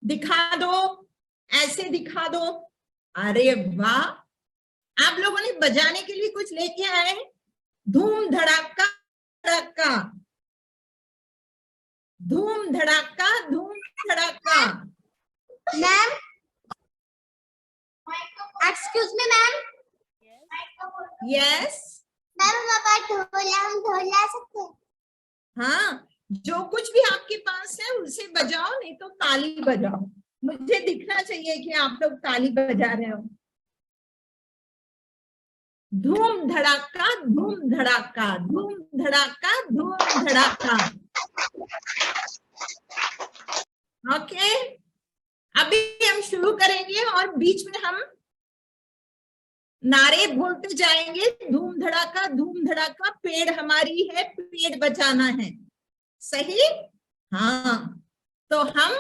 दिखा दो, ऐसे दिखा दो। अरे वाह, आप लोगों ने बजाने के लिए कुछ लेके आए हैं? धूम धड़ाका धड़ाका, धूम धड़ाका धूम धड़ाका। Ma'am, excuse me ma'am. Yes ma'am, हम ढोला सकते हैं? हाँ, जो कुछ भी आपके पास है उसे बजाओ, नहीं तो ताली बजाओ। मुझे दिखना चाहिए कि आप लोग ताली बजा रहे हो। धूम धड़ाका धूम धड़ाका, धूम धड़ाका धूम धड़ाका। ओके, अभी हम शुरू करेंगे और बीच में हम नारे बोलते जाएंगे। धूम धड़ाका, पेड़ हमारी है, पेड़ बचाना है। सही? हाँ, तो हम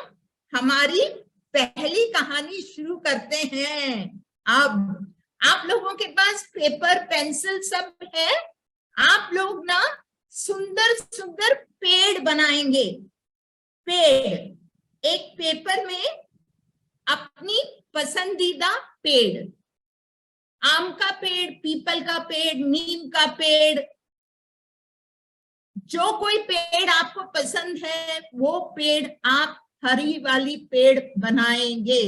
हमारी पहली कहानी शुरू करते हैं। अब आप लोगों के पास पेपर पेंसिल सब है। आप लोग ना सुंदर सुंदर पेड़ बनाएंगे। पेड़, एक पेपर में अपनी पसंदीदा पेड़, आम का पेड़, पीपल का पेड़, नीम का पेड़, जो कोई पेड़ आपको पसंद है वो पेड़ आप हरी वाली पेड़ बनाएंगे।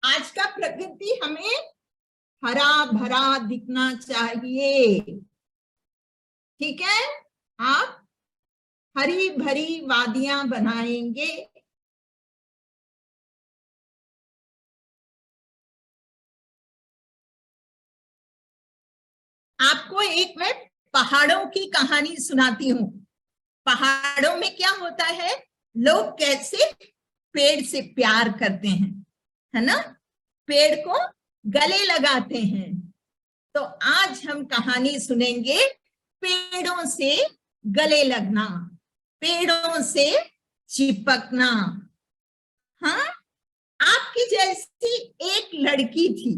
आज का प्रकृति हमें हरा भरा दिखना चाहिए, ठीक है? आप हरी भरी वादियां बनाएंगे। आपको एक मैं पहाड़ों की कहानी सुनाती हूँ। पहाड़ों में क्या होता है, लोग कैसे पेड़ से प्यार करते हैं, है ना? पेड़ को गले लगाते हैं। तो आज हम कहानी सुनेंगे पेड़ों से गले लगना, पेड़ों से चिपकना। हाँ, आपकी जैसी एक लड़की थी,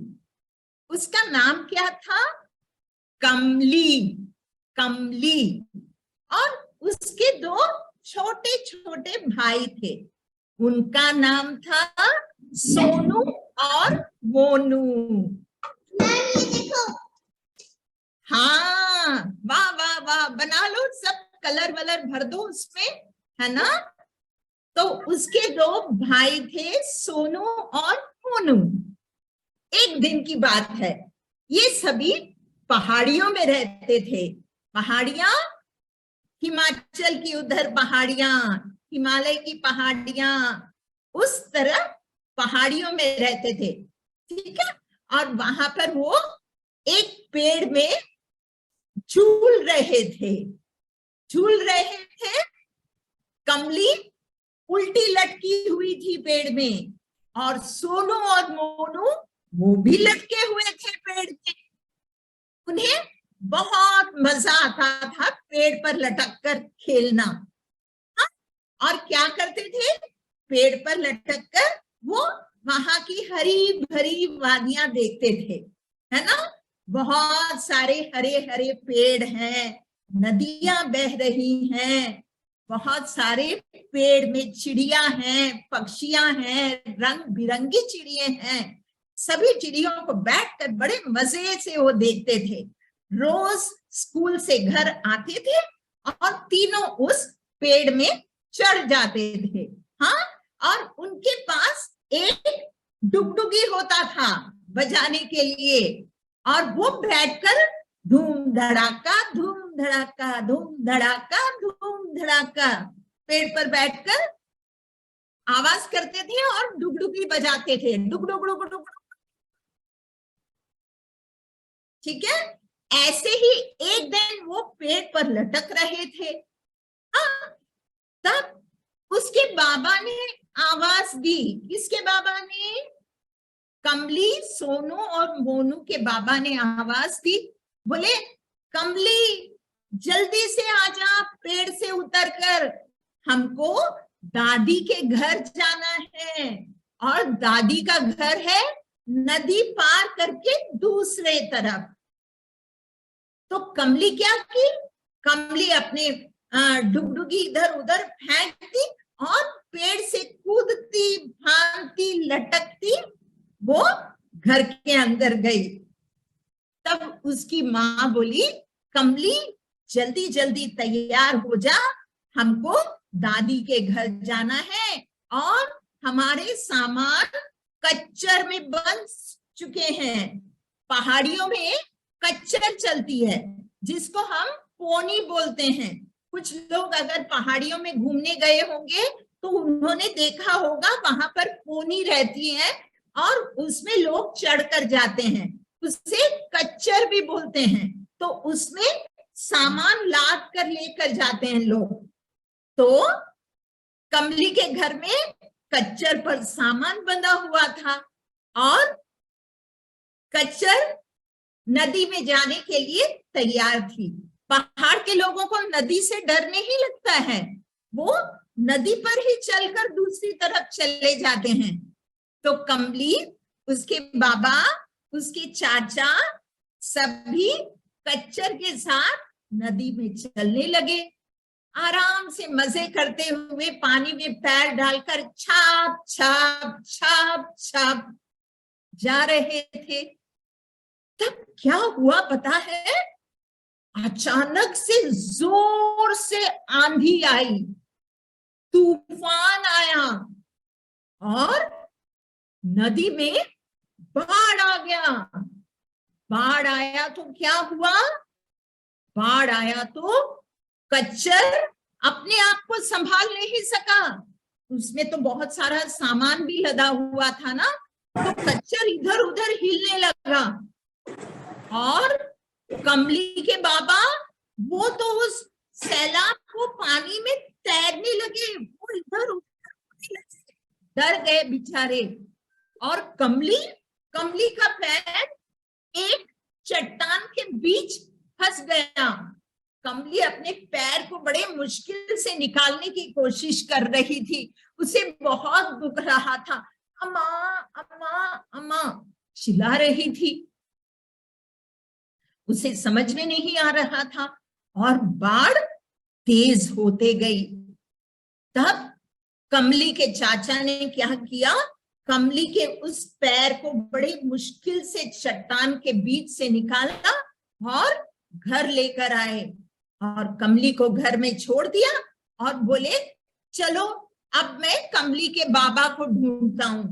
उसका नाम क्या था? कमली। कमली, और उसके दो छोटे छोटे भाई थे। उनका नाम था सोनू और मोनू। हाँ, वाह वाह वाह, बना लो, सब कलर वलर भर दो उसमें, है ना? तो उसके दो भाई थे, सोनू और मोनू। एक दिन की बात है, ये सभी पहाड़ियों में रहते थे। पहाड़ियां, हिमाचल की उधर पहाड़ियां, हिमालय की पहाड़ियां, उस तरह पहाड़ियों में रहते थे, ठीक है? और वहां पर वो एक पेड़ में झूल रहे थे। कमली उल्टी लटकी हुई थी पेड़ में, और सोनू और मोनू वो भी लटके हुए थे पेड़ के। उन्हें बहुत मजा आता था पेड़ पर लटक कर खेलना। हाँ? और क्या करते थे, पेड़ पर लटक कर वो वहां की हरी भरी वादियां देखते थे, है ना? बहुत सारे हरे हरे पेड़ हैं, नदियां बह रही हैं, बहुत सारे पेड़ में चिड़िया हैं, पक्षियां हैं, रंग बिरंगी चिड़िया हैं। सभी चिड़ियों को बैठकर बड़े मजे से वो देखते थे। रोज स्कूल से घर आते थे और तीनों उस पेड़ में चढ़ जाते थे। हाँ, और उनके पास एक डुगडुगी होता था बजाने के लिए, और वो बैठकर धूम धड़ाका धूम धड़ाका धूम धड़ाका धूम धड़ाका पेड़ पर बैठकर आवाज करते थे और डुगडुगी बजाते थे, डुग डुग डुग डुग। ठीक है? ऐसे ही एक दिन वो पेड़ पर लटक रहे थे। हाँ, तब उसके बाबा ने आवाज दी। किसके बाबा ने? कमली, सोनू और मोनू के बाबा ने आवाज दी। बोले, कमली जल्दी से आजा, पेड़ से उतरकर, हमको दादी के घर जाना है, और दादी का घर है नदी पार करके दूसरे तरफ। तो कमली क्या की? कमली अपने डुगडुगी इधर उधर फेंकती और पेड़ से कूदती भागती लटकती वो घर के अंदर गई। तब उसकी माँ बोली, कमली जल्दी जल्दी तैयार हो जा, हमको दादी के घर जाना है और हमारे सामान कच्चर में बंध चुके हैं। पहाड़ियों में कच्चर चलती है जिसको हम पोनी बोलते हैं। कुछ लोग अगर पहाड़ियों में घूमने गए होंगे तो उन्होंने देखा होगा वहां पर पोनी रहती है और उसमें लोग चढ़कर जाते हैं, उसे कच्चर भी बोलते हैं। तो उसमें सामान लाद कर लेकर जाते हैं लोग। तो कमली के घर में कच्चर पर सामान बंधा हुआ था और कच्चर नदी में जाने के लिए तैयार थी। पहाड़ के लोगों को नदी से डर नहीं लगता है, वो नदी पर ही चलकर दूसरी तरफ चले जाते हैं। तो कमली, उसके बाबा, उसके चाचा सभी कच्चर के साथ नदी में चलने लगे। आराम से मजे करते हुए पानी में पैर डालकर छाप छाप छाप छाप जा रहे थे। तब क्या हुआ पता है? अचानक से जोर से आंधी आई, तूफान आया और नदी में बाढ़ आ गया। बाढ़ आया तो क्या हुआ? बाढ़ आया तो कच्चर अपने आप को संभाल नहीं सका। उसमें तो बहुत सारा सामान भी लदा हुआ था ना, तो कच्चर इधर उधर हिलने लगा और कमली के बाबा वो तो उस सैलाब को पानी में तैरने लगे, वो इधर उधर डर गए बेचारे। और कमली का पैर एक चट्टान के बीच फंस गया। कमली अपने पैर को बड़े मुश्किल से निकालने की कोशिश कर रही थी, उसे बहुत दुख रहा था। अम्मा अम्मा अम्मा चिल्ला रही थी, उसे समझ में नहीं आ रहा था और बाढ़ तेज होते गई। तब कमली के चाचा ने क्या किया? कमली के उस पैर को बड़े मुश्किल से चट्टान के बीच से निकाला और घर लेकर आए और कमली को घर में छोड़ दिया और बोले, चलो अब मैं कमली के बाबा को ढूंढता हूं।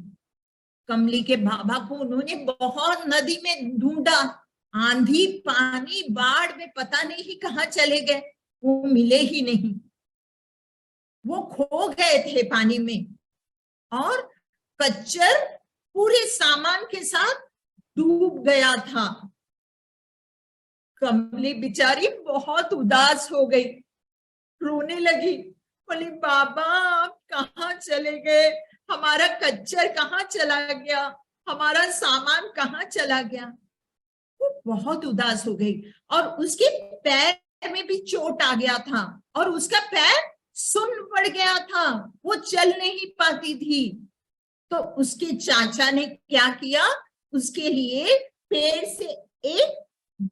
कमली के बाबा को उन्होंने बहुत नदी में ढूंढा, आंधी पानी बाढ़ में पता नहीं कहाँ चले गए, वो मिले ही नहीं, वो खो गए थे पानी में। और कच्चर पूरे सामान के साथ डूब गया था। कमली बेचारी बहुत उदास हो गई, रोने लगी, बोली बाबा आप कहाँ चले गए, हमारा कच्चर कहाँ चला गया, हमारा सामान कहाँ चला गया। वो बहुत उदास हो गई और उसके पैर में भी चोट आ गया था और उसका पैर सुन्न पड़ गया था, वो चल नहीं पाती थी। तो उसके चाचा ने क्या किया? उसके लिए पेड़ से एक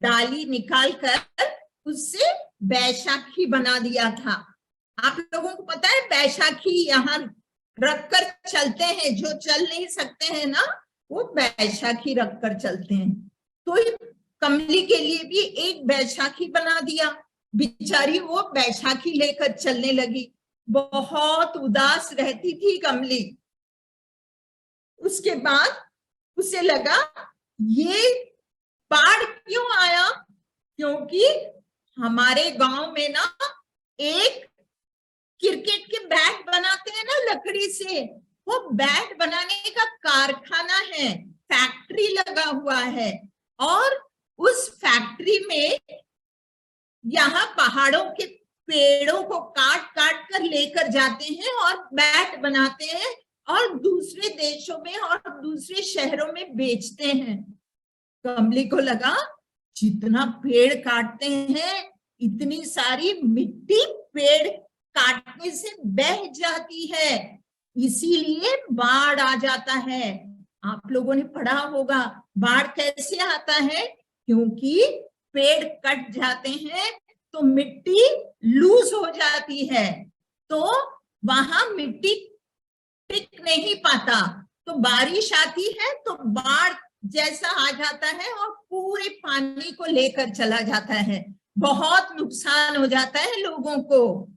डाली निकालकर उससे बैसाखी बना दिया था। आप लोगों को पता है बैसाखी यहाँ रखकर चलते हैं, जो चल नहीं सकते हैं ना वो बैसाखी रखकर चलते हैं। तो कमली के लिए भी एक बैसाखी बना दिया, बेचारी वो बैसाखी लेकर चलने लगी। बहुत उदास रहती थी कमली। उसके बाद उसे लगा ये बाढ़ क्यों आया? क्योंकि हमारे गांव में ना एक क्रिकेट के बैट बनाते हैं ना लकड़ी से, वो बैट बनाने का कारखाना है, फैक्ट्री लगा हुआ है। और उस फैक्ट्री में यहाँ पहाड़ों के पेड़ों को काट काट कर लेकर जाते हैं और बैट बनाते हैं और दूसरे देशों में और दूसरे शहरों में बेचते हैं। कमली को लगा जितना पेड़ काटते हैं इतनी सारी मिट्टी पेड़ काटने से बह जाती है, इसीलिए बाढ़ आ जाता है। आप लोगों ने पढ़ा होगा बाढ़ कैसे आता है? क्योंकि पेड़ कट जाते हैं तो मिट्टी लूज हो जाती है, तो वहां मिट्टी टिक नहीं पाता, तो बारिश आती है तो बाढ़ जैसा आ जाता है और पूरे पानी को लेकर चला जाता है, बहुत नुकसान हो जाता है लोगों को।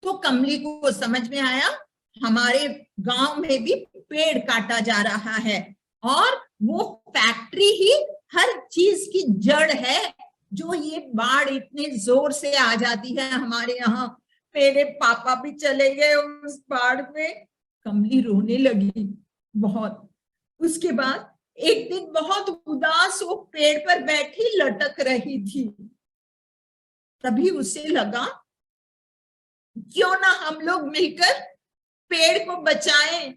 तो कमली को समझ में आया हमारे गांव में भी पेड़ काटा जा रहा है, और वो फैक्ट्री ही हर चीज की जड़ है, जो ये बाढ़ इतने जोर से आ जाती है हमारे यहाँ। मेरे पापा भी चले गए उस बाढ़ में, कमली रोने लगी बहुत। उसके बाद एक दिन बहुत उदास वो पेड़ पर बैठी लटक रही थी, तभी उसे लगा क्यों ना हम लोग मिलकर पेड़ को बचाएं,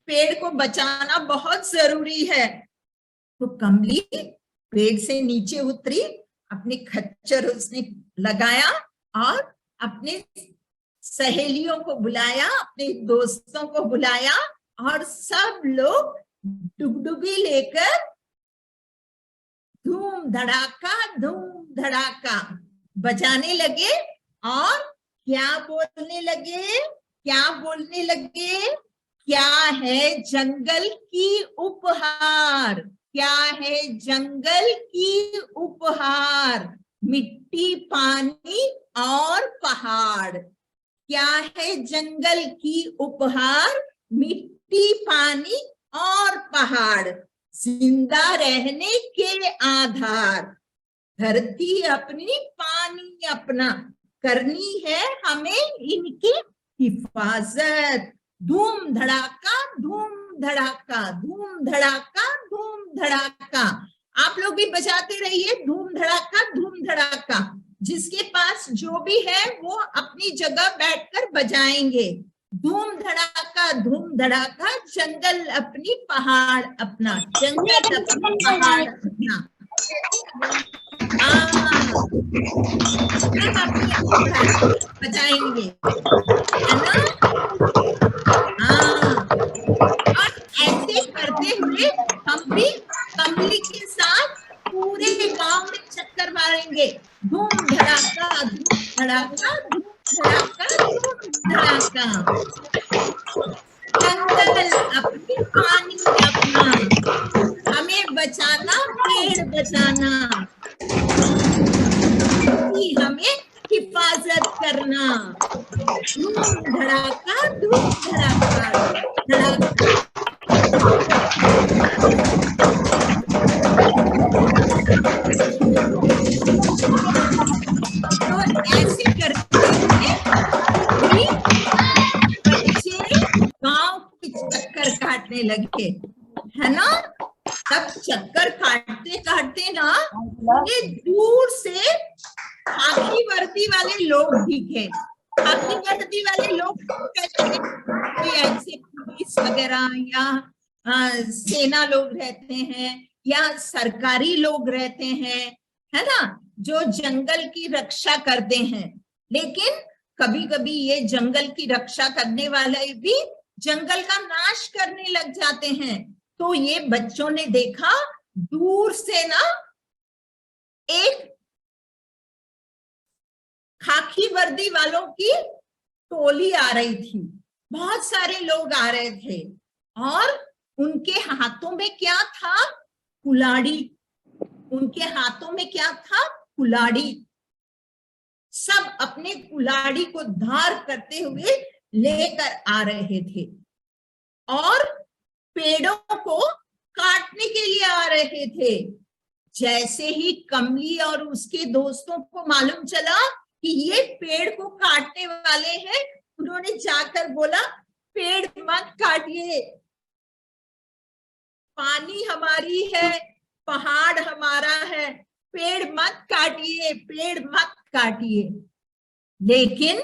पेड़ को बचाना बहुत जरूरी है। तो कमली पेड़ से नीचे उतरी, अपने खच्चर उसने लगाया और अपने सहेलियों को बुलाया, अपने दोस्तों को बुलाया, और सब लोग डुगडुगी लेकर धूम धड़ाका बजाने लगे। और क्या बोलने लगे, क्या है जंगल की उपहार, क्या है जंगल की उपहार, मिट्टी पानी और पहाड़। क्या है जंगल की उपहार, मिट्टी पानी और पहाड़, जिंदा रहने के आधार, धरती अपनी पानी अपना, करनी है हमें इनकी हिफाजत। धूम धड़ाका धूम धड़ाका, धूम धड़ाका धूम धड़ाका। आप लोग भी बजाते रहिए धूम धड़ाका। जिसके पास जो भी है वो अपनी जगह बैठकर बजाएंगे। धूम धड़ाका, जंगल अपनी पहाड़ अपना, जंगल अपनी पहाड़ अपना। बजाएंगे, है ना? और ऐसे करते हुए हम भी कमली के साथ पूरे गांव में चक्कर मारेंगे। धूम धड़ाका धूम धड़ाका, धूम धड़ाका धूम धड़ाका। जंगल अपनी पानी अपना, हमें बचाना पेड़ बचाना, हमें हिफाजत करना। धूम धड़ाका धड़ाका। तो ऐसे करते हुए बच्चे गांव के चक्कर काटने लगे, है ना? तब चक्कर काटते ना, ये दूर से खाकी वर्दी वाले लोग दिखे। खाकी वर्दी वाले लोग कोई ऐसे पुलिस वगैरह या सेना लोग रहते हैं, या सरकारी लोग रहते हैं, है ना, जो जंगल की रक्षा करते हैं। लेकिन कभी कभी ये जंगल की रक्षा करने वाले भी जंगल का नाश करने लग जाते हैं। तो ये बच्चों ने देखा दूर से ना एक खाकी वर्दी वालों की टोली आ रही थी, बहुत सारे लोग आ रहे थे, और उनके हाथों में क्या था? कुल्हाड़ी। उनके हाथों में क्या था? कुल्हाड़ी। सब अपने कुल्हाड़ी को धार करते हुए लेकर आ रहे थे, और पेड़ों को काटने के लिए आ रहे थे। जैसे ही कमली और उसके दोस्तों को मालूम चला कि ये पेड़ को काटने वाले हैं, उन्होंने जाकर बोला पेड़ मत काटिए, पानी हमारी है, पहाड़ हमारा है, पेड़ मत काटिए, पेड़ मत काटिए। लेकिन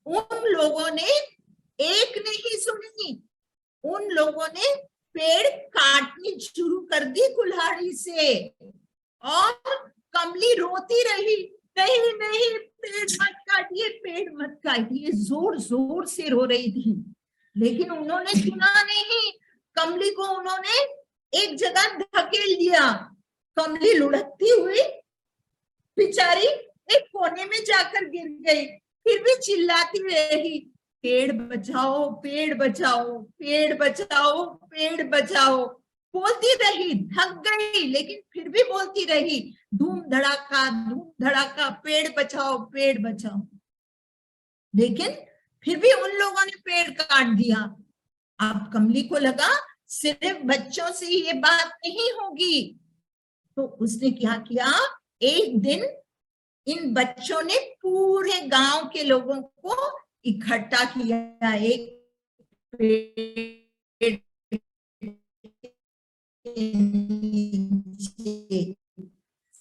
उन लोगों ने एक नहीं सुनी, उन लोगों ने पेड़ काटनी शुरू कर दी कुल्हाड़ी से, और कमली रोती रही, नहीं नहीं पेड़ मत काटिए, पेड़ मत काटिए, जोर जोर से रो रही थी। लेकिन उन्होंने सुना नहीं, कमली को उन्होंने एक जगह धकेल दिया। कमली लुढ़कती हुई बेचारी एक कोने में जाकर गिर गई, फिर भी चिल्लाती रही, पेड़ बचाओ, पेड़ बचाओ, पेड़ बचाओ, पेड़ बचाओ। बोलती रही, थक गई लेकिन फिर भी बोलती रही, धूम धड़ाका, पेड़ बचाओ, पेड़ बचाओ। लेकिन फिर भी उन लोगों ने पेड़ काट दिया। अब कमली को लगा सिर्फ बच्चों से ये बात नहीं होगी, तो उसने क्या किया, एक दिन इन बच्चों ने पूरे गांव के लोगों को इकट्ठा किया, एक पेड़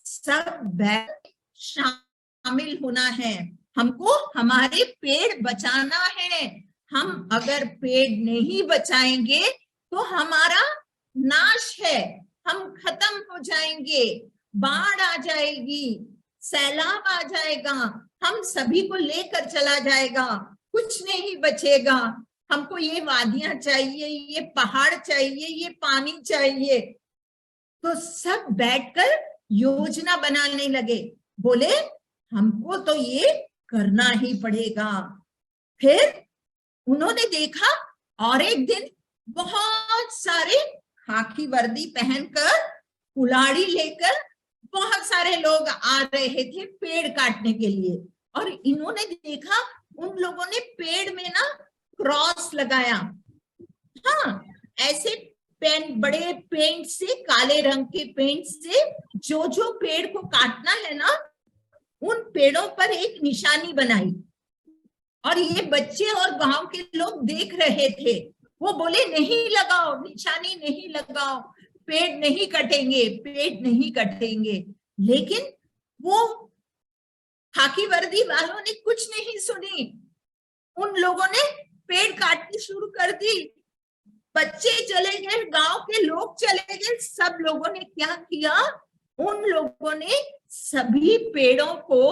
सब बैठ शामिल होना है, हमको हमारे पेड़ बचाना है। हम अगर पेड़ नहीं बचाएंगे तो हमारा नाश है, हम खत्म हो जाएंगे, बाढ़ आ जाएगी, सैलाब आ जाएगा, हम सभी को लेकर चला जाएगा, कुछ नहीं बचेगा। हमको ये वादियां चाहिए, ये पहाड़ चाहिए, ये पानी चाहिए। तो सब बैठकर योजना बनाने लगे, बोले हमको तो ये करना ही पड़ेगा। फिर उन्होंने देखा और एक दिन बहुत सारे खाकी वर्दी पहनकर, कुल्हाड़ी लेकर बहुत सारे लोग आ रहे थे पेड़ काटने के लिए। और इन्होंने देखा उन लोगों ने पेड़ में ना क्रॉस लगाया, हाँ ऐसे पेन, बड़े पेंट से, काले रंग के पेंट से जो जो पेड़ को काटना है ना, उन पेड़ों पर एक निशानी बनाई। और ये बच्चे और गांव के लोग देख रहे थे, वो बोले नहीं लगाओ, निशानी नहीं लगाओ, पेड़ नहीं कटेंगे, पेड़ नहीं कटेंगे। लेकिन वो खाकी वर्दी वालों ने कुछ नहीं सुनी, उन लोगों ने पेड़ काटनी शुरू कर दी। बच्चे चले गए, गांव के लोग चले गए, सब लोगों ने क्या किया, उन लोगों ने सभी पेड़ों को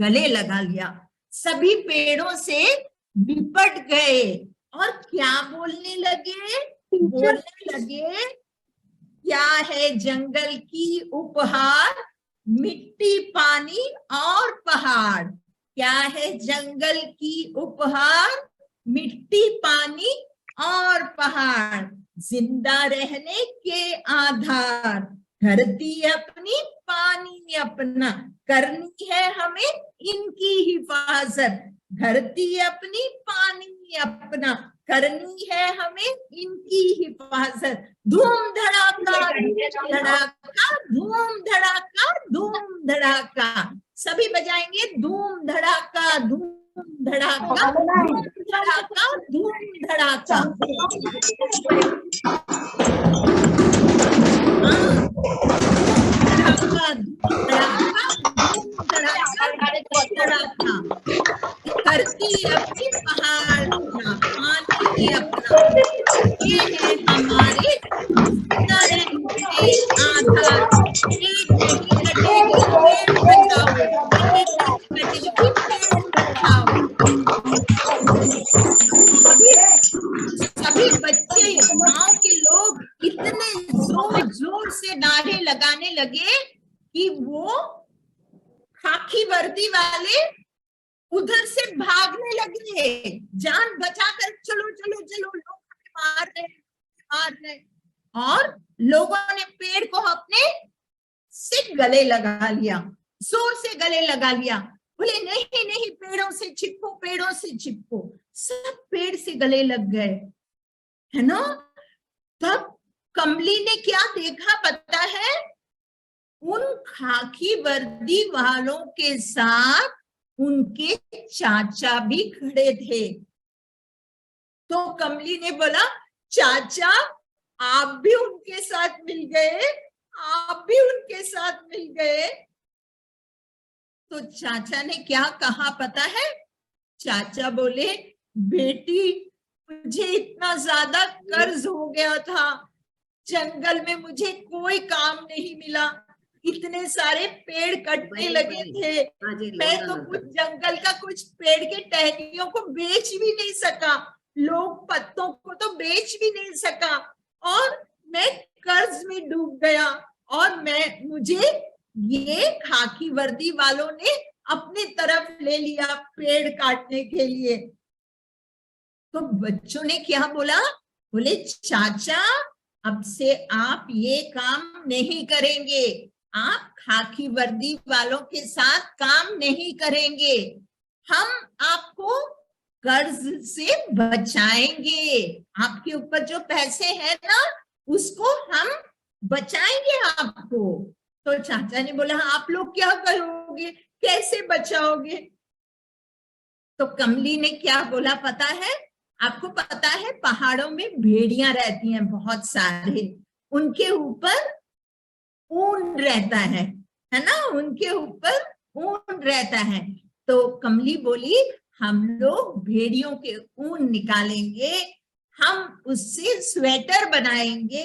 गले लगा लिया, सभी पेड़ों से निपट गए और क्या बोलने लगे, बोलने लगे, क्या है जंगल की उपहार, मिट्टी पानी और पहाड़। क्या है जंगल की उपहार, मिट्टी पानी और पहाड़, जिंदा रहने के आधार, धरती अपनी पानी अपना, करनी है हमें इनकी हिफाजत, धरती अपनी पानी अपना, करनी है हमें इनकी हिफाजत। धूम धड़ाका धड़ाका, धूम धड़ाका, धूम धड़ाका, सभी बजाएंगे, धूम धड़ाका, धूम धड़ाका, धूम धड़ाका, धूम धड़ाका। धरती अपनी पहाड़ अपना, पानी अपना, ये है हमारे जिंदा रहने के आधार। एक नहीं कटेगी पेड़ बचाओ, एक नहीं कटेगी पेड़ बचाओ। सभी बच्चे, गांव के लोग इतने जोर जोर से नारे लगाने लगे कि वो खाकी वर्दी वाले उधर से भागने लगे, जान बचाकर, चलो चलो चलो, लोग हमें मार रहे। और लोगों ने पेड़ को अपने से गले लगा लिया, जोर से गले लगा लिया, बोले नहीं नहीं, पेड़ों से चिपको, पेड़ों से चिपको। सब पेड़ से गले लग गए, है ना। तब कमली ने क्या देखा पता है, उन खाकी वर्दी वालों के साथ उनके चाचा भी खड़े थे। तो कमली ने बोला, चाचा आप भी उनके साथ मिल गए, आप भी उनके साथ मिल गए। तो चाचा ने क्या कहा पता है, चाचा बोले, बेटी मुझे इतना ज्यादा कर्ज हो गया था, जंगल में मुझे कोई काम नहीं मिला, इतने सारे पेड़ कटने लगे थे, मैं तो कुछ जंगल का, कुछ पेड़ के टहनियों को बेच भी नहीं सका, लोग पत्तों को तो बेच भी नहीं सका, और मैं कर्ज में डूब गया, और मुझे ये खाकी वर्दी वालों ने अपनी तरफ ले लिया पेड़ काटने के लिए। तो बच्चों ने क्या बोला, बोले चाचा अब से आप ये काम नहीं करेंगे, आप खाकी वर्दी वालों के साथ काम नहीं करेंगे, हम आपको कर्ज से बचाएंगे, आपके ऊपर जो पैसे हैं ना उसको हम बचाएंगे आपको। तो चाचा ने बोला आप लोग क्या करोगे, कैसे बचाओगे? तो कमली ने क्या बोला पता है, आपको पता है पहाड़ों में भेड़ियां रहती हैं बहुत सारे, उनके ऊपर ऊन रहता है ना, उनके ऊपर ऊन रहता है। तो कमली बोली हम लोग भेड़ियों के ऊन निकालेंगे, हम उससे स्वेटर बनाएंगे,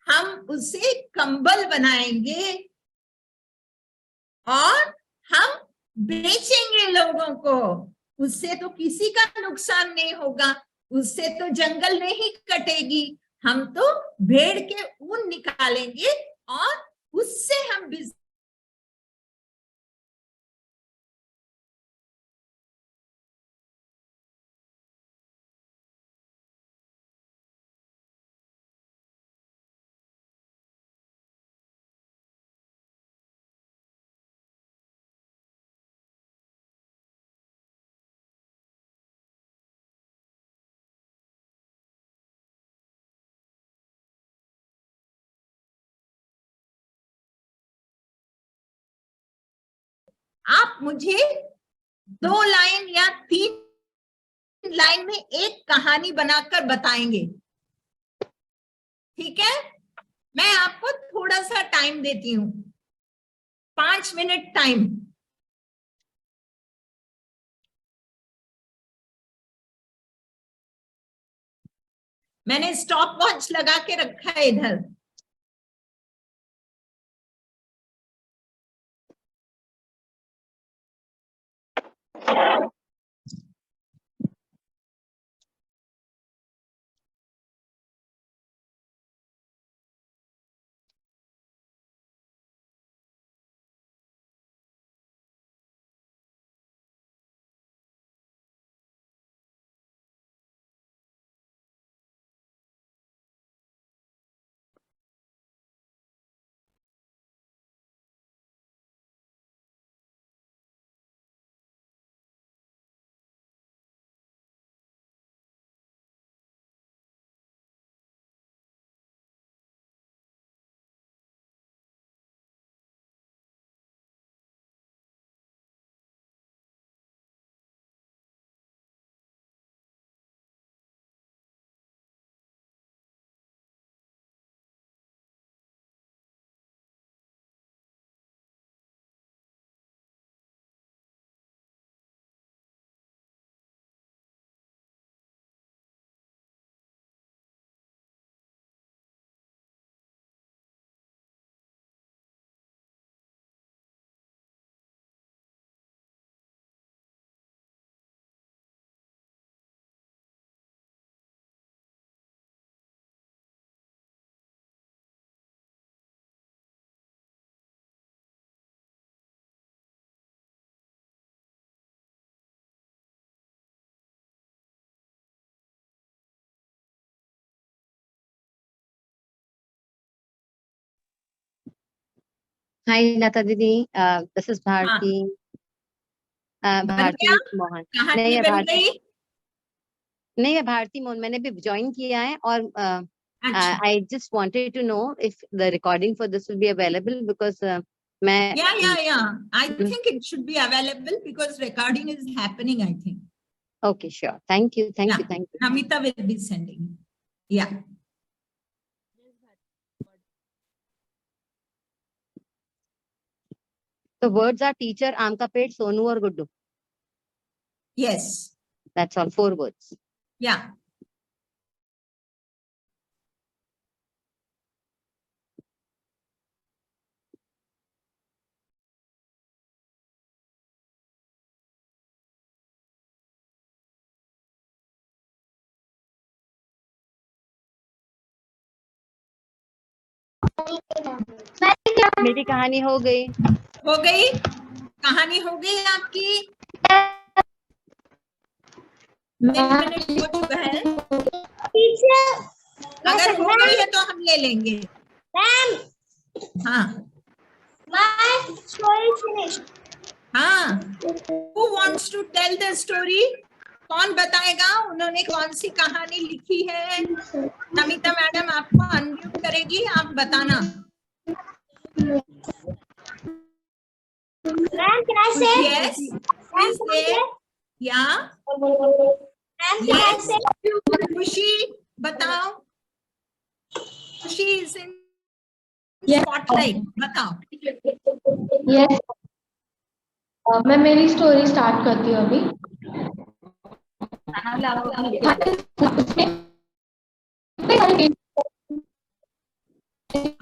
हम उससे कंबल बनाएंगे और हम बेचेंगे लोगों को, उससे तो किसी का नुकसान नहीं होगा, उससे तो जंगल नहीं कटेगी, हम तो भेड़ के ऊन निकालेंगे और उससे हम आप मुझे 2 लाइन या 3 लाइन में एक कहानी बनाकर बताएंगे, ठीक है? मैं आपको थोड़ा सा टाइम देती हूँ, 5 मिनट टाइम। मैंने स्टॉप वॉच लगा के रखा है इधर। Hi, Lata Didi. This is हाँ, Bharti. बन गया, भारती मोहन। कहानी नहीं, बन गई। मैं भारती मोहन, मैंने भी ज्वाइन किया है और अच्छा, I just wanted to know if the recording for this will be available because मैं yeah, I think it should be available because recording is happening, I think. Okay, sure. Thank you. Yeah, Thank you. Namita will be sending. Yeah. The words are teacher, आम का पेड़, सोनू और Guddu. Yes. That's all, 4 words. Yeah. मेरी कहानी हो गई। हो गई, कहानी हो गई आपकी। मिनट हो चुका है। टीचर अगर हो गई है तो हम ले लेंगे। मैम, हाँ my story is finished. हाँ, who wants to tell the story? कौन बताएगा उन्होंने कौन सी कहानी लिखी है? नमिता मैडम आपको अनम्यूट करेगी, आप बताना। Ma'am, can I say? Yes, is there? Yeah, Ma'am, can I yes. say? खुशी बताओ। खुशी is in spotlight, बताओ। यस, मैं मेरी स्टोरी स्टार्ट करती हूँ अभी।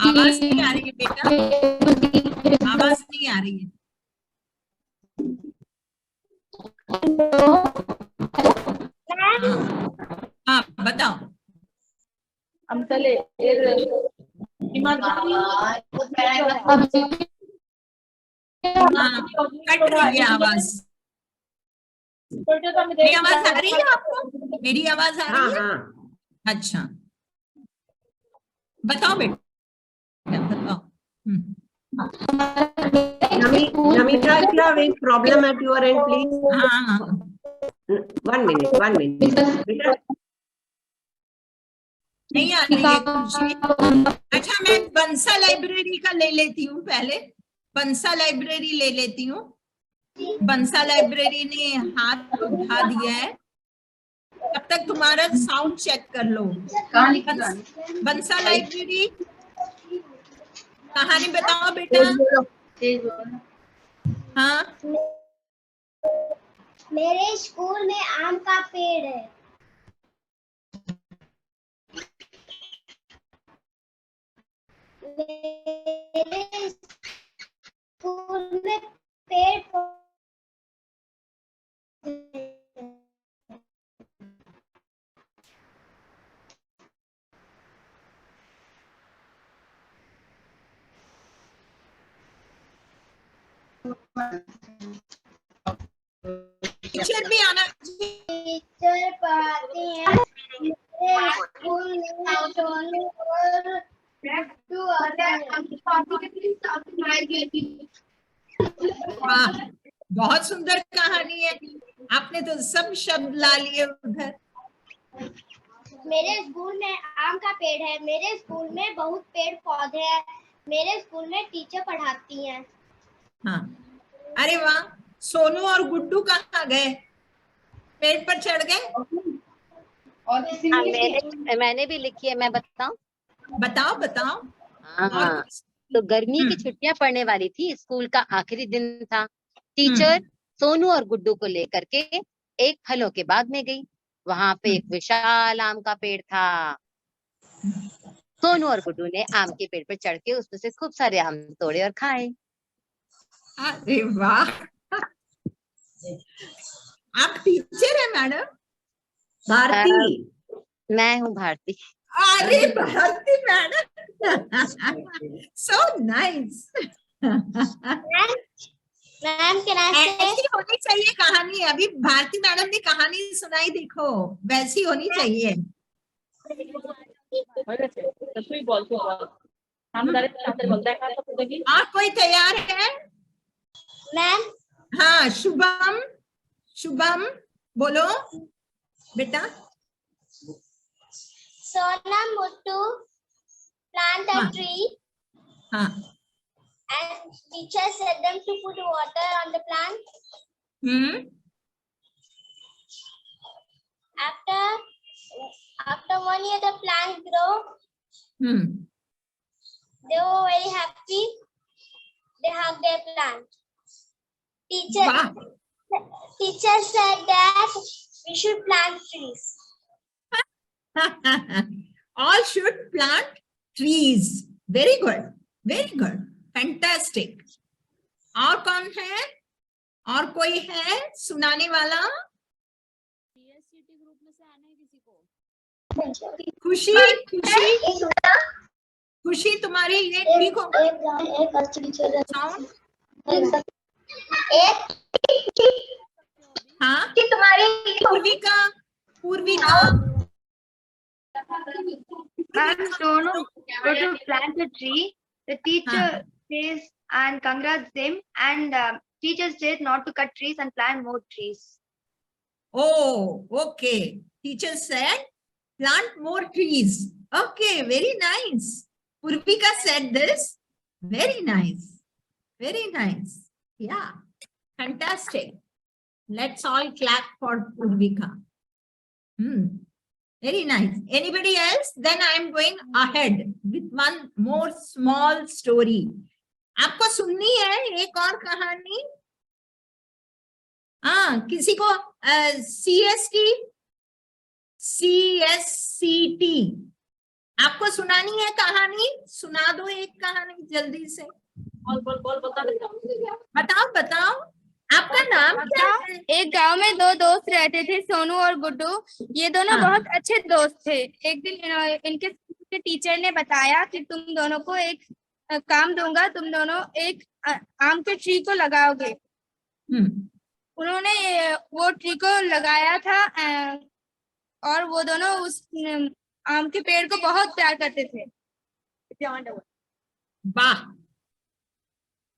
आवाज नहीं आ रही है बेटा, आवाज नहीं आ रही है। हाँ बताओ। हाँ, कट रही है आवाज। मेरी आवाज आ रही है आपको? मेरी आवाज आ रही है? अच्छा, बताओ बेटा, बताओ। Namita, if you are having problem at your end, please. हाँ, 1 minute, 1 minute. Beta, नहीं आ रही है खुशी। अच्छा, मैं बंसा लाइब्रेरी का ले लेती हूँ पहले, बंसा लाइब्रेरी ले लेती हूँ। बंसा लाइब्रेरी ने हाथ उठा दिया है, तब तक तुम्हारा साउंड चेक कर लो। बंसा लाइब्रेरी कहानी बताओ बेटा। हाँ, मेरे स्कूल में आम का पेड़ है। मेरे स्कूल में पेड़ टीचर भी आना। टीचर पढ़ाते हैं। मेरे स्कूल में सोनू और गुड्डू आते हैं। वाह, बहुत सुंदर कहानी है, आपने तो सब शब्द ला लिए उधर। मेरे स्कूल में आम का पेड़ है। मेरे स्कूल में बहुत पेड़ पौधे हैं। मेरे स्कूल में टीचर पढ़ाती हैं। हाँ, अरे वाह, सोनू और गुड्डू कहाँ गए? पेड़ पर चढ़ गए? और किसी हाँ, मैंने भी लिखी है, मैं बताऊं? बताओ बताओ। हाँ, तो गर्मी की छुट्टियां पड़ने वाली थी, स्कूल का आखिरी दिन था। टीचर सोनू और गुड्डू को लेकर के एक फलों के बाग में गई। वहां पे एक विशाल आम का पेड़ था। सोनू और गुड्डू ने आम के पेड़ पर चढ़ के उसमें से खूब सारे आम तोड़े और खाए। अरे वाह, आप टीचर है मैडम? Bharti. मैं हूँ भारती। अरे Bharti madam, so nice. Ma'am, can I say? ऐसी होनी चाहिए कहानी। अभी भारती मैडम ने कहानी सुनाई, देखो वैसी होनी चाहिए। और कोई तैयार है? मैम, हाँ, शुभम, शुभम बोलो बेटा। Sonam Muttu plant a हाँ, tree हाँ, and teacher said them to put water on the plant. After 1 year the plant grow. They were very happy. They hugged their plant. Teacher said that we should plant trees. All should plant trees. Very good, very good, fantastic. और कौन है? और कोई है सुनाने वाला? खुशी, खुशी, खुशी तुम्हारी ये ठीक होगा एक अच्छी टीचर है। साउंड? एक हाँ कि तुम्हारी Poorvika, Poorvika Ma'am, Sonu go to plant a tree. The teacher says and congrats them, and teacher says not to cut trees and plant more trees. Oh, okay. Teacher said plant more trees. Okay, very nice. Purvika said this. Very nice. Very nice. Yeah, fantastic. Let's all clap for Purvika. Very nice. Anybody else? Then I am going ahead with one more small story. आपको सुननी है एक और कहानी? हाँ, किसी को CST आपको सुनानी है कहानी? सुना दो एक कहानी जल्दी से। बताओ आपका नाम क्या है? एक गांव में दो दोस्त रहते थे, सोनू और गुड्डू। ये दोनों बहुत अच्छे दोस्त थे। एक दिन इनके टीचर ने बताया कि तुम दोनों को एक काम दूंगा, तुम दोनों एक आम के ट्री को लगाओगे। उन्होंने वो ट्री को लगाया था और वो दोनों उस आम के पेड़ को बहुत प्यार करते थे। वाह,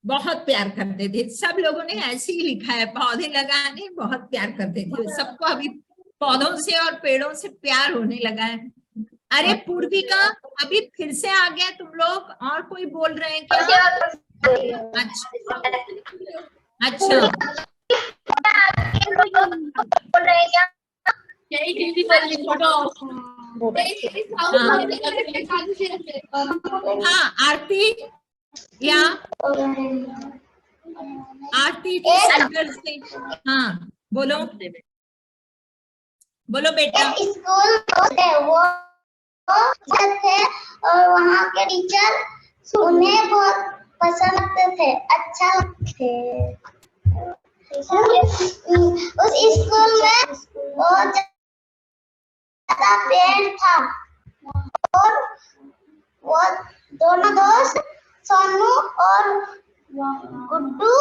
बहुत प्यार करते थे। सब लोगों ने ऐसे ही लिखा है, पौधे लगाने बहुत प्यार करते थे। सबको अभी पौधों से और पेड़ों से प्यार होने लगा है। अरे पूर्विका, अभी फिर से आ गया तुम लोग। और कोई बोल रहे हैं क्या? अच्छा हाँ आरती, या आरती थी सेंटर से। हाँ बोलो बेटा। स्कूल थे वो थे और वहाँ के टीचर उन्हें बहुत पसंद करते थे, अच्छा लगते थे। उस स्कूल में बहुत ज्यादा पेड़ था और वो दोनों दोस्त सोनू और गुड्डू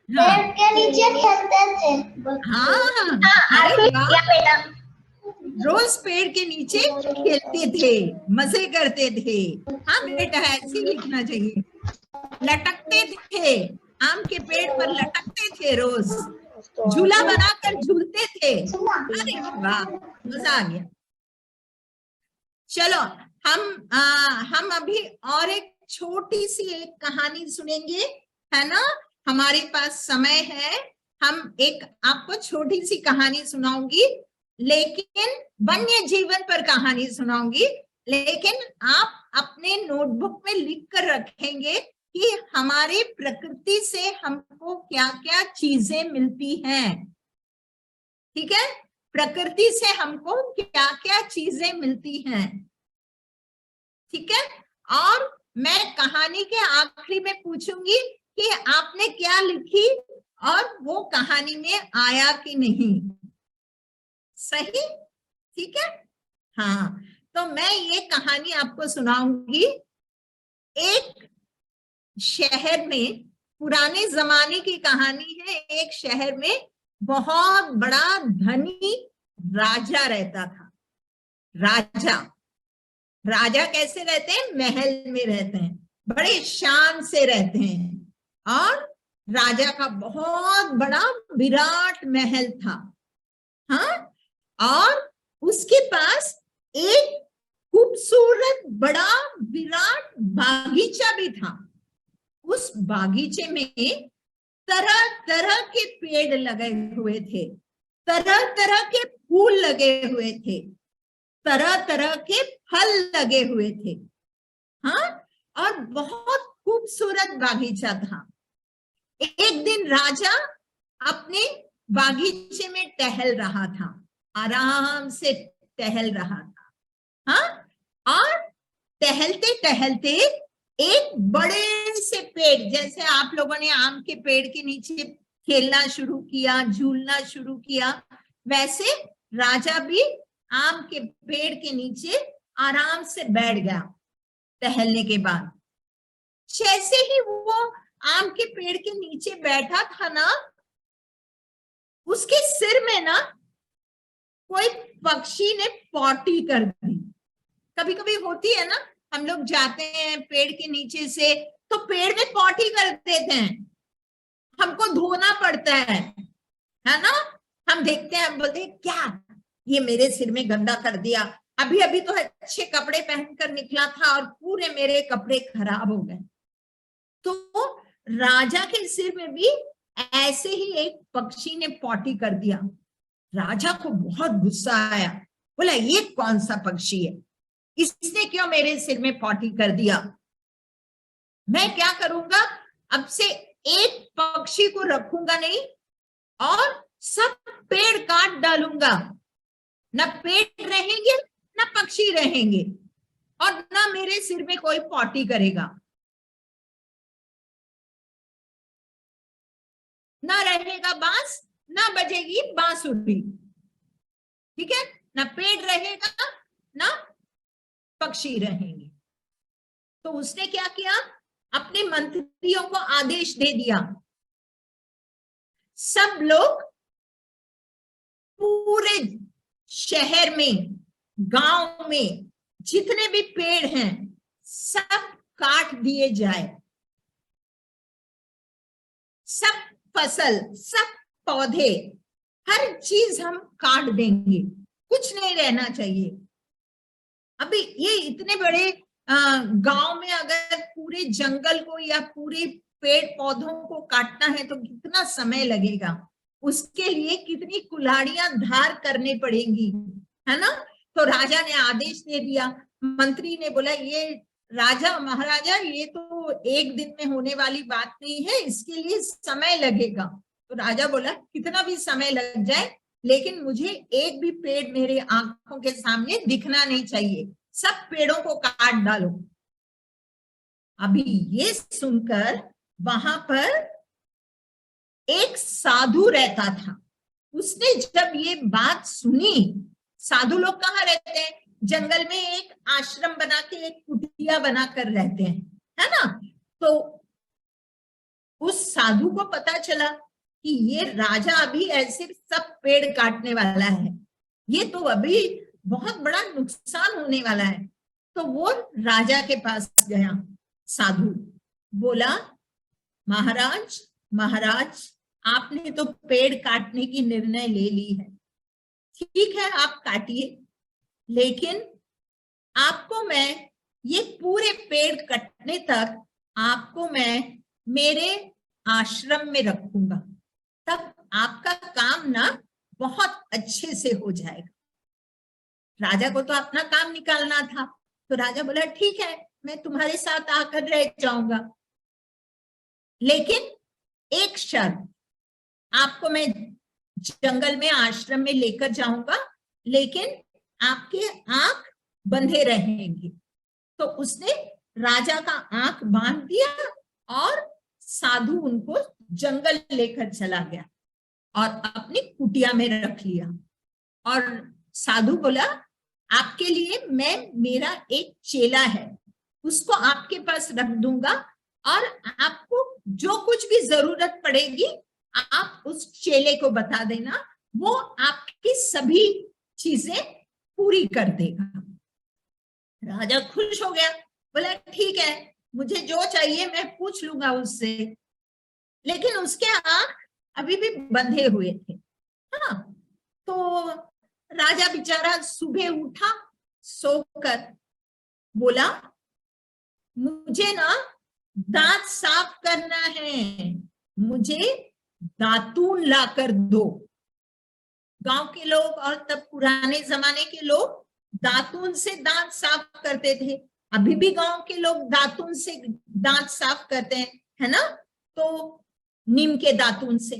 पेड़ के नीचे खेलते थे। हाँ अरे बेटा रोज पेड़ के नीचे खेलते थे, मजे करते थे। हाँ बेटा, ऐसे ही लिखना चाहिए। लटकते थे, आम के पेड़ पर लटकते थे, रोज झूला बनाकर झूलते थे। अरे वाह, मजा आ गया। चलो हम अभी और एक छोटी सी एक कहानी सुनेंगे, है ना? हमारे पास समय है। हम एक आपको छोटी सी कहानी सुनाऊंगी, लेकिन वन्य जीवन पर कहानी सुनाऊंगी। लेकिन आप अपने नोटबुक में लिख कर रखेंगे कि हमारे प्रकृति से हमको क्या क्या चीजें मिलती हैं। ठीक है? प्रकृति से हमको क्या क्या चीजें मिलती हैं। ठीक है? और मैं कहानी के आखिरी में पूछूंगी कि आपने क्या लिखी और वो कहानी में आया कि नहीं। सही? ठीक है? हाँ, तो मैं ये कहानी आपको सुनाऊंगी। एक शहर में, पुराने जमाने की कहानी है, एक शहर में बहुत बड़ा धनी राजा रहता था। राजा कैसे रहते हैं? महल में रहते हैं, बड़े शान से रहते हैं। और राजा का बहुत बड़ा विराट महल था। हाँ, और उसके पास एक खूबसूरत बड़ा विराट बागीचा भी था। उस बागीचे में तरह तरह के पेड़ लगे हुए थे, तरह तरह के फूल लगे हुए थे, तरह तरह के फल लगे हुए थे। हाँ, और बहुत खूबसूरत बागीचा था। एक दिन राजा अपने बागीचे में टहल रहा था, आराम से टहल रहा था। हाँ, और टहलते टहलते एक बड़े से पेड़, जैसे आप लोगों ने आम के पेड़ के नीचे खेलना शुरू किया, झूलना शुरू किया, वैसे राजा भी आम के पेड़ के नीचे आराम से बैठ गया। टहलने के बाद। जैसे ही वो आम के पेड़ के नीचे बैठा था ना, उसके सिर में ना कोई पक्षी ने पॉटी कर दी। कभी कभी होती है ना, हम लोग जाते हैं पेड़ के नीचे से तो पेड़ में पॉटी कर देते हैं, हमको धोना पड़ता है ना। हम देखते हैं, हम बोलते हैं क्या ये मेरे सिर में गंदा कर दिया, अभी अभी तो अच्छे कपड़े पहनकर निकला था और पूरे मेरे कपड़े खराब हो गए। तो राजा के सिर में भी ऐसे ही एक पक्षी ने पॉटी कर दिया। राजा को बहुत गुस्सा आया, बोला ये कौन सा पक्षी है, इसने क्यों मेरे सिर में पॉटी कर दिया। मैं क्या करूंगा, अब से एक पक्षी को रखूंगा नहीं और सब पेड़ काट डालूंगा, ना पेड़ रहेंगे ना पक्षी रहेंगे और ना मेरे सिर में कोई पॉटी करेगा, ना रहेगा बांस, ना बजेगी बांसुरी, ठीक है, ना पेड़ रहेगा ना पक्षी रहेंगे। तो उसने क्या किया, अपने मंत्रियों को आदेश दे दिया, सब लोग पूरे शहर में, गांव में जितने भी पेड़ हैं सब काट दिए जाए, सब फसल, सब पौधे, हर चीज हम काट देंगे, कुछ नहीं रहना चाहिए। अभी ये इतने बड़े गांव में अगर पूरे जंगल को या पूरे पेड़ पौधों को काटना है तो कितना समय लगेगा, उसके लिए कितनी कुल्हाड़ियां धार करने पड़ेंगी, है ना। तो राजा ने आदेश दे दिया, मंत्री ने बोला ये राजा महाराजा ये तो एक दिन में होने वाली बात नहीं है, इसके लिए समय लगेगा। तो राजा बोला कितना भी समय लग जाए लेकिन मुझे एक भी पेड़ मेरे आंखों के सामने दिखना नहीं चाहिए, सब पेड़ों को काट डालो। अभी ये सुनकर वहां पर एक साधु रहता था, उसने जब ये बात सुनी, साधु लोग कहाँ रहते हैं, जंगल में एक आश्रम बना के एक कुटिया बनाकर रहते हैं, है ना। तो उस साधु को पता चला कि ये राजा अभी ऐसे सब पेड़ काटने वाला है, ये तो अभी बहुत बड़ा नुकसान होने वाला है। तो वो राजा के पास गया, साधु बोला महाराज महाराज आपने तो पेड़ काटने की निर्णय ले ली है, ठीक है आप काटिए, लेकिन आपको मैं ये पूरे पेड़ कटने तक आपको मैं मेरे आश्रम में रखूंगा, तब आपका काम ना बहुत अच्छे से हो जाएगा। राजा को तो अपना काम निकालना था, तो राजा बोला ठीक है मैं तुम्हारे साथ आकर रह जाऊंगा, लेकिन एक शर्त, आपको मैं जंगल में आश्रम में लेकर जाऊंगा लेकिन आपके आंख बंधे रहेंगे। तो उसने राजा का आंख बांध दिया और साधु उनको जंगल लेकर चला गया और अपनी कुटिया में रख लिया। और साधु बोला आपके लिए मैं मेरा एक चेला है उसको आपके पास रख दूंगा और आपको जो कुछ भी जरूरत पड़ेगी आप उस चेले को बता देना, वो आपकी सभी चीजें पूरी कर देगा। राजा खुश हो गया, बोला ठीक है मुझे जो चाहिए मैं पूछ लूंगा उससे, लेकिन उसके आंख अभी भी बंधे हुए थे। हाँ, तो राजा बेचारा सुबह उठा सोकर, बोला मुझे ना दांत साफ करना है, मुझे दातून लाकर दो। गांव के लोग और तब पुराने जमाने के लोग दातून से दांत साफ करते थे, अभी भी गांव के लोग दातून से दांत साफ करते हैं, है ना, तो नीम के दातून से।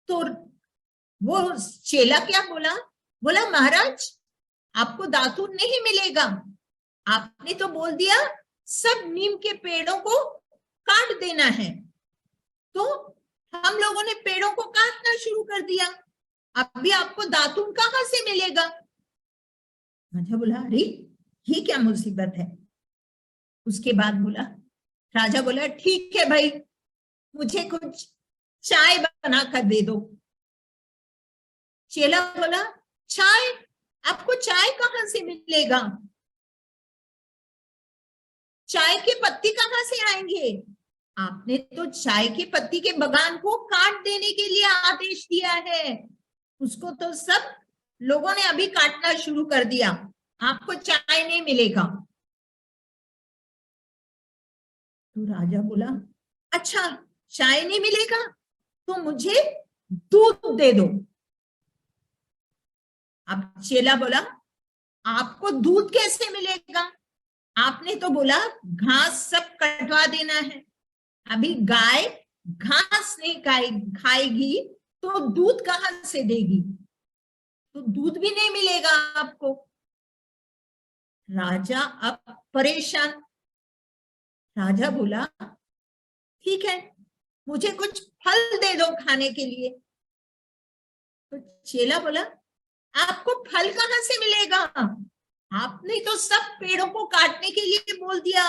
तो वो चेला क्या बोला, बोला महाराज आपको दातून नहीं मिलेगा, आपने तो बोल दिया सब नीम के पेड़ों को काट देना है, तो हम लोगों ने पेड़ों को काटना शुरू कर दिया, अभी आपको दातून कहाँ से मिलेगा। राजा बोला अरे ये क्या मुसीबत है, उसके बाद बोला, राजा बोला ठीक है भाई, मुझे कुछ चाय बना कर दे दो। चेला बोला चाय? आपको चाय कहाँ से मिलेगा? चाय के पत्ती कहाँ से आएंगे? आपने तो चाय की पत्ती के बगान को काट देने के लिए आदेश दिया है, उसको तो सब लोगों ने अभी काटना शुरू कर दिया, आपको चाय नहीं मिलेगा। तो राजा बोला अच्छा चाय नहीं मिलेगा तो मुझे दूध दे दो। अब चेला बोला आपको दूध कैसे मिलेगा? आपने तो बोला घास सब कटवा देना है, अभी गाय घास नहीं खाएगी तो दूध कहाँ से देगी? तो दूध भी नहीं मिलेगा आपको। राजा अब परेशान। राजा बोला ठीक है, मुझे कुछ फल दे दो खाने के लिए। तो चेला बोला आपको फल कहाँ से मिलेगा? आपने तो सब पेड़ों को काटने के लिए बोल दिया,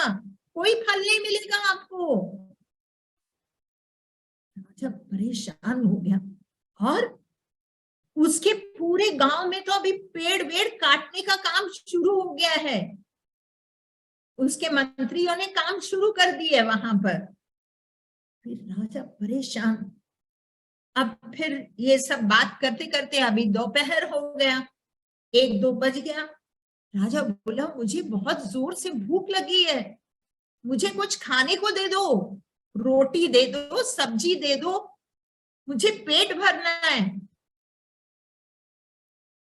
कोई फल नहीं मिलेगा आपको। राजा परेशान हो गया और उसके पूरे गांव में तो अभी पेड़ वेड़ काटने का काम शुरू हो गया है, उसके मंत्रियों ने काम शुरू कर दिए वहां पर। फिर राजा परेशान। अब फिर ये सब बात करते करते अभी दोपहर हो गया, 1-2 बज गया। राजा बोला मुझे बहुत जोर से भूख लगी है, मुझे कुछ खाने को दे दो, रोटी दे दो, सब्जी दे दो, मुझे पेट भरना है।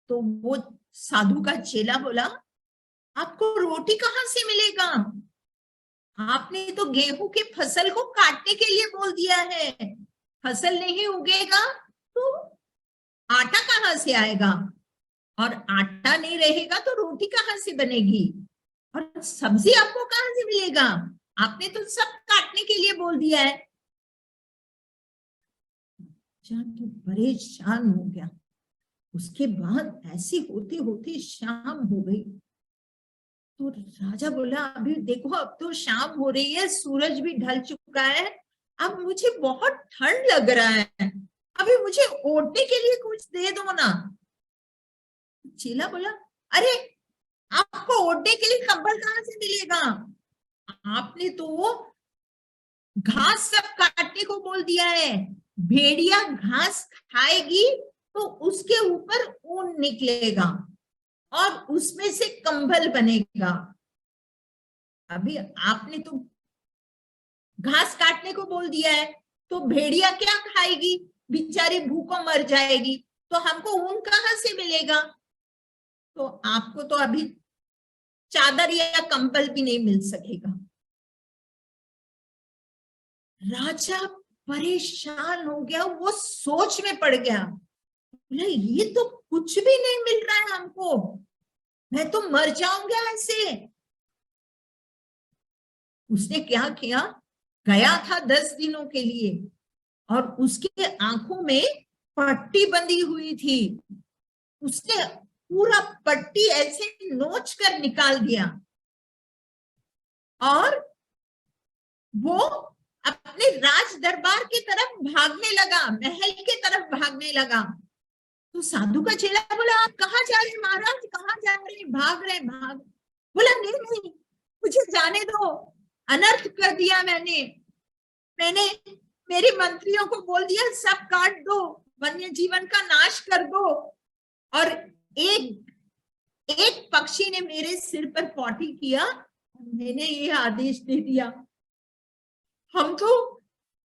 तो वो साधु का चेला बोला आपको रोटी कहाँ से मिलेगा? आपने तो गेहूं के फसल को काटने के लिए बोल दिया है, फसल नहीं उगेगा तो आटा कहाँ से आएगा, और आटा नहीं रहेगा तो रोटी कहाँ से बनेगी, और सब्जी आपको कहाँ से मिलेगा? आपने तो सब काटने के लिए बोल दिया है। तो परेशान हो गया। उसके बाद ऐसे होते होते शाम हो गई। तो राजा बोला अभी देखो अब तो शाम हो रही है, सूरज भी ढल चुका है, अब मुझे बहुत ठंड लग रहा है, अभी मुझे ओढ़ने के लिए कुछ दे दो ना। चेला बोला अरे आपको ओढ़ने के लिए कंबल कहाँ से मिलेगा? आपने तो घास सब काटने को बोल दिया है, भेड़िया घास खाएगी तो उसके ऊपर ऊन निकलेगा और उसमें से कंबल बनेगा। अभी आपने तो घास काटने को बोल दिया है तो भेड़िया क्या खाएगी, बेचारी भूखों मर जाएगी, तो हमको ऊन कहाँ से मिलेगा? तो आपको तो अभी चादर या कंबल भी नहीं मिल सकेगा। राजा परेशान हो गया, वो सोच में पड़ गया, बोला ये तो कुछ भी नहीं मिल रहा है हमको, मैं तो मर जाऊंगा ऐसे। उसने क्या किया, गया था 10 दिनों के लिए और उसके आंखों में पट्टी बंधी हुई थी, उसने पूरा पट्टी ऐसे नोच कर निकाल दिया और वो अपने राज दरबार की तरफ भागने लगा, महल की तरफ भागने लगा। तो साधु का चेला बोला आप कहाँ जा रहे हैं महाराज, कहाँ जा रहे हैं? भाग रहे भाग। बोला नहीं नहीं मुझे जाने दो, अनर्थ कर दिया मैंने मेरे मंत्रियों को बोल दिया सब काट दो, वन्य जीवन का नाश कर दो, और एक पक्षी ने मेरे सिर पर पौटी किया, मैंने ये आदेश दे दिया, हम तो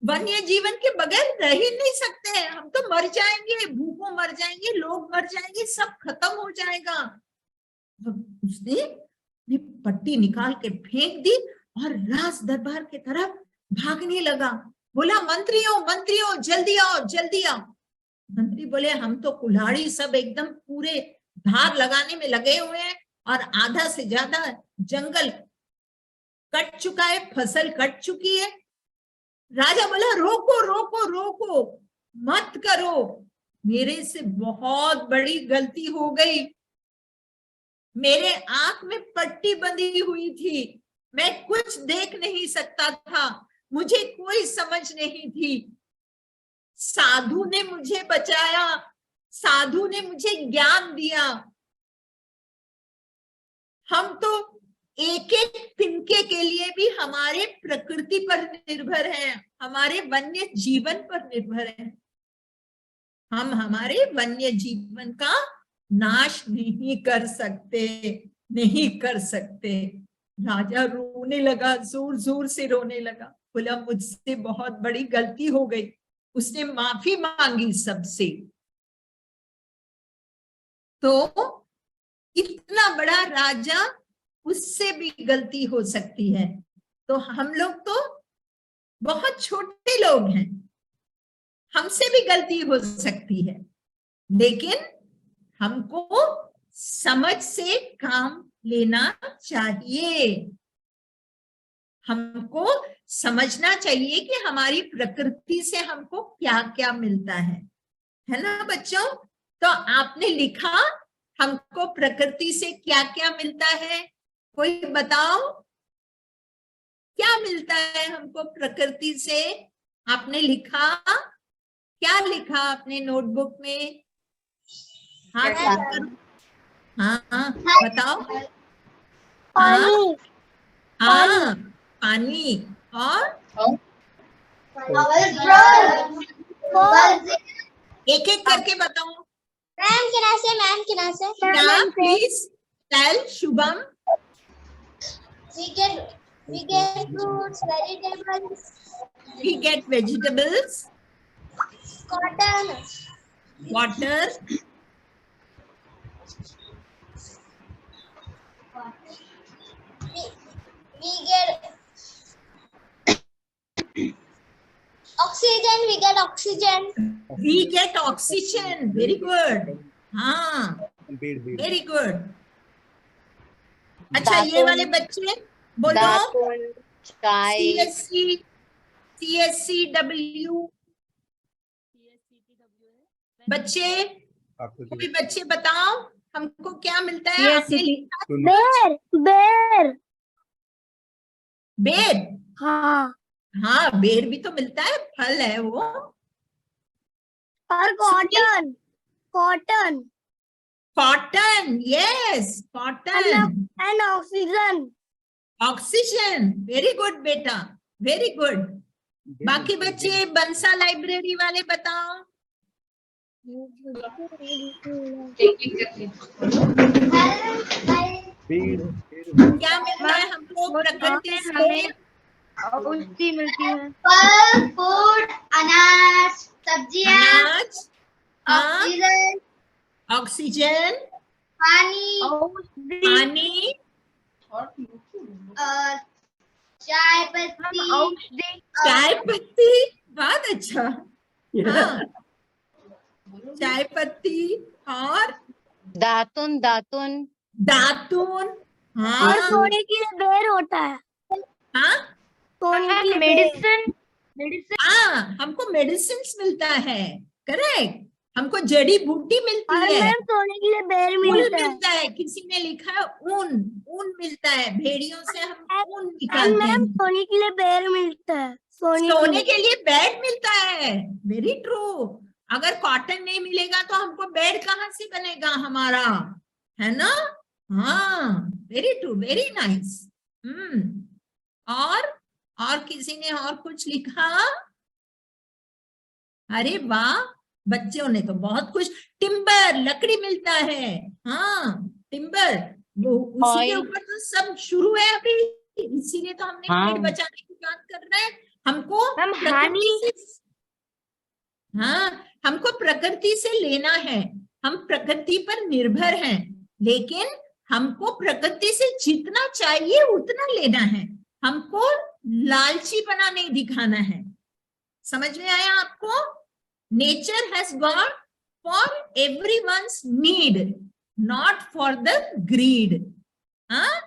वन्य जीवन के बगैर रह ही नहीं सकते हैं, हम तो मर जाएंगे, भूखों मर जाएंगे, लोग मर जाएंगे, सब खत्म हो जाएगा। उसने पट्टी निकाल के फेंक दी और राज दरबार की तरफ भागने लगा। बोला मंत्रियों जल्दी आओ जल्दी आओ। मंत्री बोले हम तो कुल्हाड़ी सब एकदम पूरे धार लगाने में लगे हुए हैं और आधा से ज्यादा जंगल कट चुका है, फसल कट चुकी है। राजा बोला रोको रोको रोको मत करो, मेरे से बहुत बड़ी गलती हो गई, मेरे आंख में पट्टी बंधी हुई थी, मैं कुछ देख नहीं सकता था, मुझे कोई समझ नहीं थी। साधु ने मुझे बचाया, साधु ने मुझे ज्ञान दिया। हम तो एक एक तिनके के लिए भी हमारे प्रकृति पर निर्भर हैं, हमारे वन्य जीवन पर निर्भर हैं। हम हमारे वन्य जीवन का नाश नहीं कर सकते, नहीं कर सकते। राजा रोने लगा, जोर जोर से रोने लगा, बोला मुझसे बहुत बड़ी गलती हो गई। उसने माफी मांगी सबसे। तो इतना बड़ा राजा, उससे भी गलती हो सकती है। तो हम लोग तो बहुत छोटे लोग हैं, हमसे भी गलती हो सकती है, लेकिन हमको समझ से काम लेना चाहिए। हमको समझना चाहिए कि हमारी प्रकृति से हमको क्या क्या मिलता है ना बच्चों? तो आपने लिखा हमको प्रकृति से क्या क्या मिलता है, कोई बताओ क्या मिलता है हमको प्रकृति से? आपने लिखा, क्या लिखा अपने नोटबुक में? हाँ हाँ बताओ। हाँ हाँ, पानी। और एक एक करके बताओ। मैम के नाम से क्या please tell Shubham? we get fruits, vegetables, We get vegetables, cotton, water, we get oxygen, we get oxygen. we get oxygen. Very good. हाँ, very good. अच्छा, ये वाले बच्चे बोलो। दातुन, चाय, CSCW। बच्चे, कोई बच्चे बताओ हमको क्या मिलता है? आपने लिखा बेर बेर। हाँ, हाँ, बेर भी तो मिलता है, फल है वो। और cotton cotton, yes cotton. and oxygen. Oxygen, very good बेटा, वेरी गुड। बाकी बच्चे बंसा लाइब्रेरी वाले बताओ। क्या मिलता है हमको प्रकृति से? औषधि मिलती है। फल, फूड, अनाज, सब्जियां, अनाज, हाँ, ऑक्सीजन, ऑक्सीजन, पानी, पानी, और चाय पत्ती, औषधि, चाय पत्ती। बहुत अच्छा। हाँ, चाय पत्ती और दातुन, दातुन, दातुन। और हाँ सोने के लिए बेर होता है। हाँ सोने के लिए मेडिसिन, हाँ, हमको मेडिसिन मिलता है, करेक्ट। हमको जड़ी बूटी मिलती और है, मैम सोने के लिए बेर ऊन मिलता है। मिलता है। किसी ने लिखा है ऊन, ऊन मिलता है, भेड़ियों से हम ऊन और निकालते मैम हैं। सोने के लिए बेर मिलता है। सोने के लिए बेड मिलता है, वेरी ट्रू। अगर कॉटन नहीं मिलेगा तो हमको बेड कहाँ से बनेगा हमारा, है ना? हाँ, वेरी ट्रू, वेरी नाइस। और किसी ने और कुछ लिखा? अरे वाह, बच्चों ने तो बहुत कुछ। टिम्बर, लकड़ी मिलता है। हाँ, टिम्बर, वो उसी के ऊपर तो सब शुरू है अभी, इसीलिए तो हमने पेड़ बचाने की बात कर रहे हैं। हमको प्रकृति से, हाँ, हमको प्रकृति से लेना है। हम प्रकृति पर निर्भर हैं, लेकिन हमको प्रकृति से जितना चाहिए उतना लेना है। हमको लालचीपना नहीं दिखाना है। समझ में आया आपको? Nature has got for everyone's need, not for the greed. हाँ,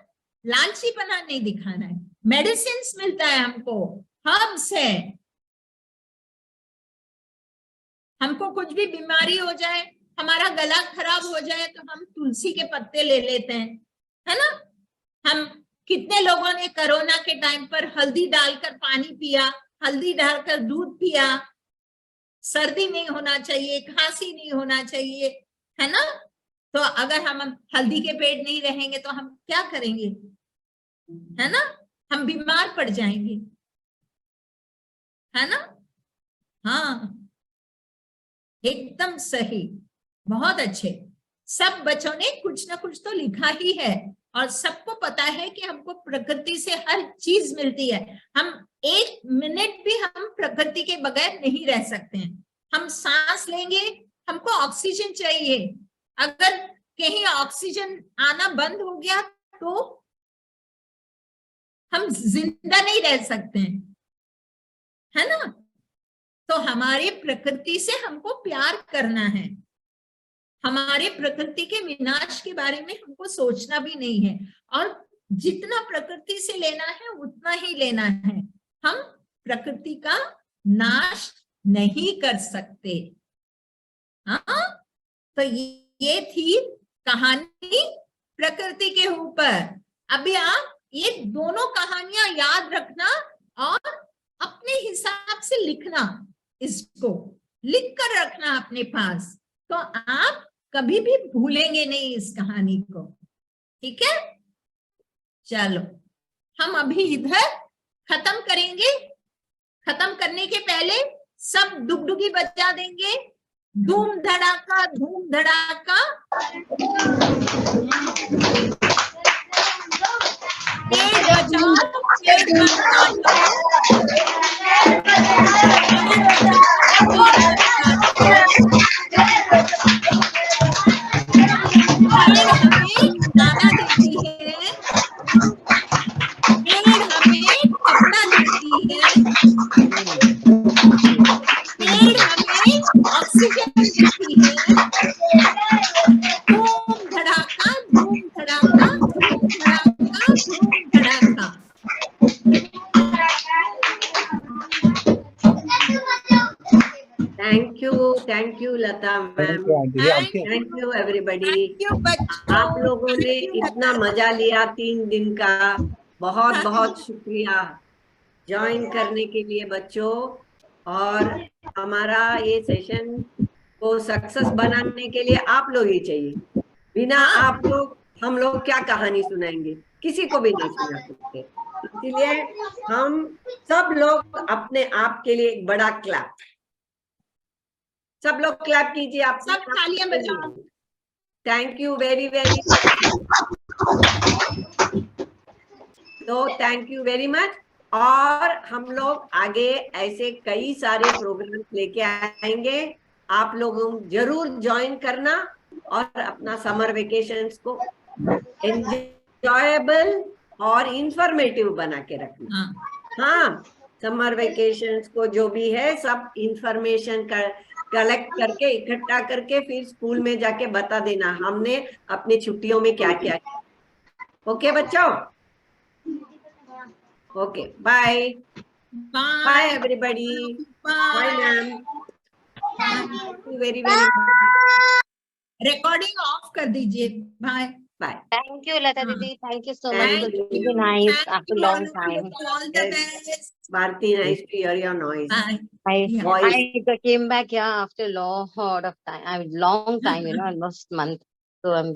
लालचीपना नहीं दिखाना है। मेडिसिन्स मिलता है हमको, हर्ब्स है। हमको कुछ भी बीमारी हो जाए, हमारा गला खराब हो जाए, तो हम तुलसी के पत्ते ले लेते हैं, है ना? हम कितने लोगों ने कोरोना के टाइम पर हल्दी डालकर पानी पिया, हल्दी डालकर दूध पिया। सर्दी नहीं होना चाहिए, खांसी नहीं होना चाहिए, है ना। तो अगर हम हल्दी के पेड़ नहीं रहेंगे तो हम क्या करेंगे, है ना, हम बीमार पड़ जाएंगे, है ना। हाँ, एकदम सही, बहुत अच्छे। सब बच्चों ने कुछ ना कुछ तो लिखा ही है और सबको पता है कि हमको प्रकृति से हर चीज मिलती है। हम एक मिनट भी हम प्रकृति के बगैर नहीं रह सकते हैं। हम सांस लेंगे, हमको ऑक्सीजन चाहिए। अगर कहीं ऑक्सीजन आना बंद हो गया तो हम जिंदा नहीं रह सकते हैं, है ना। तो हमारी प्रकृति से हमको प्यार करना है। हमारे प्रकृति के विनाश के बारे में हमको सोचना भी नहीं है और जितना प्रकृति से लेना है उतना ही लेना है। हम प्रकृति का नाश नहीं कर सकते। हाँ, तो ये थी कहानी प्रकृति के ऊपर। अभी आप ये दोनों कहानियां याद रखना और अपने हिसाब से लिखना, इसको लिख कर रखना अपने पास, तो आप कभी भी भूलेंगे नहीं इस कहानी को। ठीक है, चलो हम अभी इधर खत्म करेंगे। खत्म करने के पहले सब डुगडुगी बजा देंगे, धूम धड़ाका धूम धड़ाका। पेड़ बचाओ पेड़ हमें दाना देती है, पेड़ हमें कपड़ा देती है, पेड़ हमें ऑक्सीजन देती है। धूम धड़ाका धूम धड़ाका धूम धड़ाका धूम धड़ाका। Thank you Lata ma'am, thank you everybody. आप लोगों ने इतना मजा लिया 3 दिन का, बहुत बहुत शुक्रिया ज्वाइन करने के लिए बच्चों। और हमारा ये सेशन को सक्सेस बनाने के लिए आप लोग ही चाहिए। बिना आप लोग हम लोग क्या कहानी सुनाएंगे, किसी को भी नहीं सुना सकते। इसलिए हम सब लोग अपने आप के लिए एक बड़ा क्लैप, सब लोग क्लैप कीजिए। आप सब तालियां बजाओ। थैंक यू वेरी वेरी, तो थैंक यू वेरी मच। और हम लोग आगे ऐसे कई सारे प्रोग्राम लेके आएंगे, आप लोग जरूर ज्वाइन करना और अपना समर वेकेशंस को एंजॉयबल और इंफॉर्मेटिव बना के रखना। हाँ, समर वेकेशंस को जो भी है सब इंफॉर्मेशन कलेक्ट करके इकट्ठा करके फिर स्कूल में जाके बता देना हमने अपनी छुट्टियों में क्या क्या किया। ओके बच्चों, okay, bye bye everybody, bye ma'am, very very. Recording off कर दीजिए। Bye bye. Thank you, Lata Didi. Thank you so much. Thank It was you. really nice Thank after a you, long all of you. time. All the best. Bharti, nice to hear your noise. Bye. Yeah. I came back here after a lot of time. I mean, long time, almost month. So I'm